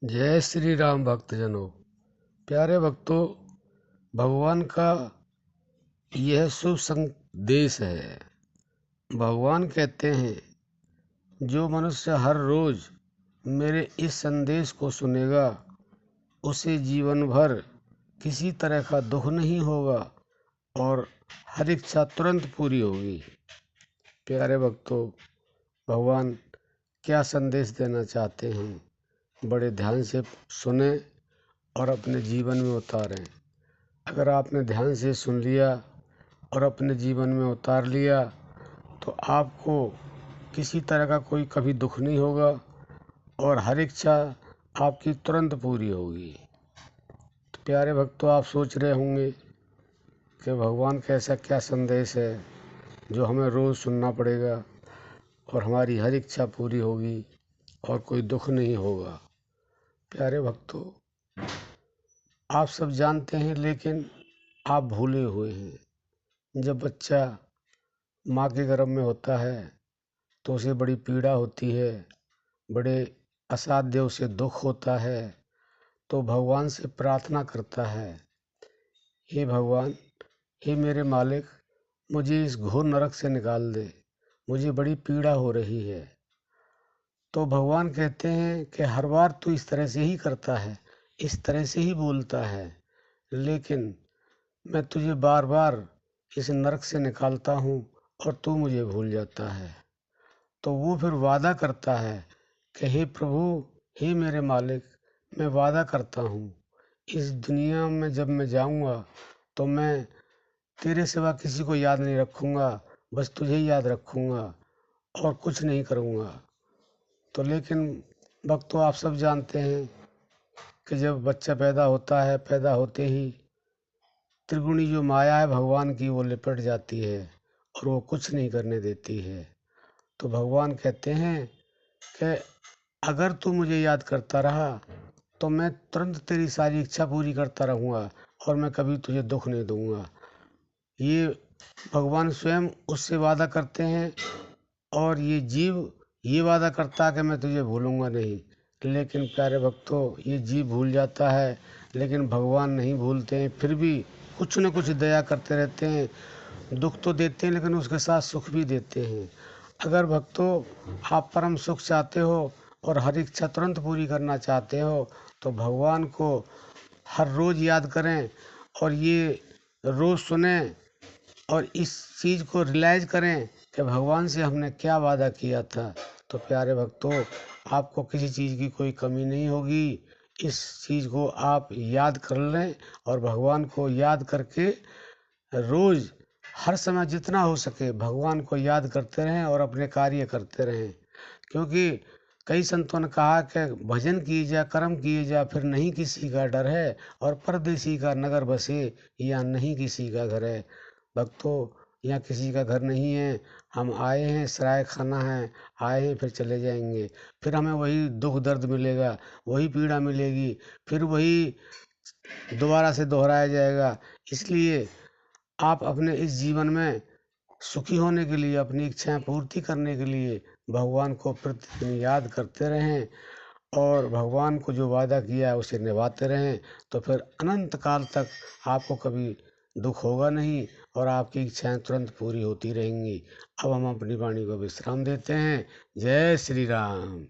जय श्री राम भक्तजनों। प्यारे भक्तों, भगवान का यह शुभ संदेश है। भगवान कहते हैं, जो मनुष्य हर रोज मेरे इस संदेश को सुनेगा उसे जीवन भर किसी तरह का दुख नहीं होगा और हर इच्छा तुरंत पूरी होगी। प्यारे भक्तों, भगवान क्या संदेश देना चाहते हैं, बड़े ध्यान से सुने और अपने जीवन में उतारें। अगर आपने ध्यान से सुन लिया और अपने जीवन में उतार लिया तो आपको किसी तरह का कोई कभी दुख नहीं होगा और हर इच्छा आपकी तुरंत पूरी होगी। तो प्यारे भक्तों, आप सोच रहे होंगे कि भगवान का ऐसा क्या संदेश है जो हमें रोज़ सुनना पड़ेगा और हमारी हर इच्छा पूरी होगी और कोई दुख नहीं होगा। प्यारे भक्तों, आप सब जानते हैं, लेकिन आप भूले हुए हैं। जब बच्चा माँ के गर्भ में होता है तो उसे बड़ी पीड़ा होती है, बड़े असाध्य उसे दुख होता है, तो भगवान से प्रार्थना करता है, हे भगवान, हे मेरे मालिक, मुझे इस घोर नरक से निकाल दे, मुझे बड़ी पीड़ा हो रही है। तो भगवान कहते हैं कि हर बार तू इस तरह से ही करता है, इस तरह से ही बोलता है, लेकिन मैं तुझे बार बार इस नरक से निकालता हूँ और तू मुझे भूल जाता है। तो वो फिर वादा करता है कि हे प्रभु, हे मेरे मालिक, मैं वादा करता हूँ इस दुनिया में जब मैं जाऊँगा तो मैं तेरे सिवा किसी को याद नहीं रखूँगा, बस तुझे याद रखूँगा और कुछ नहीं करूँगा। तो लेकिन भक्तों, आप सब जानते हैं कि जब बच्चा पैदा होता है, पैदा होते ही त्रिगुणी जो माया है भगवान की, वो लिपट जाती है और वो कुछ नहीं करने देती है। तो भगवान कहते हैं कि अगर तू मुझे याद करता रहा तो मैं तुरंत तेरी सारी इच्छा पूरी करता रहूँगा और मैं कभी तुझे दुख नहीं दूंगा। ये भगवान स्वयं उससे वादा करते हैं और ये जीव ये वादा करता है कि मैं तुझे भूलूंगा नहीं। लेकिन प्यारे भक्तों, ये जीव भूल जाता है, लेकिन भगवान नहीं भूलते हैं, फिर भी कुछ न कुछ दया करते रहते हैं। दुख तो देते हैं लेकिन उसके साथ सुख भी देते हैं। अगर भक्तों, आप परम सुख चाहते हो और हर इच्छा तुरंत पूरी करना चाहते हो तो भगवान को हर रोज़ याद करें और ये रोज़ सुने और इस चीज़ को रियलाइज करें कि भगवान से हमने क्या वादा किया था। तो प्यारे भक्तों, आपको किसी चीज़ की कोई कमी नहीं होगी। इस चीज़ को आप याद कर लें और भगवान को याद करके रोज़ हर समय जितना हो सके भगवान को याद करते रहें और अपने कार्य करते रहें। क्योंकि कई संतों ने कहा कि भजन किए जा, कर्म किए जा, फिर नहीं किसी का डर है, और परदेसी का नगर बसे, या नहीं किसी का घर है। भक्तों, यहाँ किसी का घर नहीं है। हम आए हैं, सराय खाना है, आए हैं फिर चले जाएंगे। फिर हमें वही दुख दर्द मिलेगा, वही पीड़ा मिलेगी, फिर वही दोबारा से दोहराया जाएगा। इसलिए आप अपने इस जीवन में सुखी होने के लिए, अपनी इच्छाएं पूर्ति करने के लिए भगवान को प्रतिदिन याद करते रहें और भगवान को जो वादा किया है उसे निभाते रहें। तो फिर अनंत काल तक आपको कभी दुख होगा नहीं और आपकी इच्छाएं तुरंत पूरी होती रहेंगी। अब हम अपनी वाणी को विश्राम देते हैं। जय श्री राम।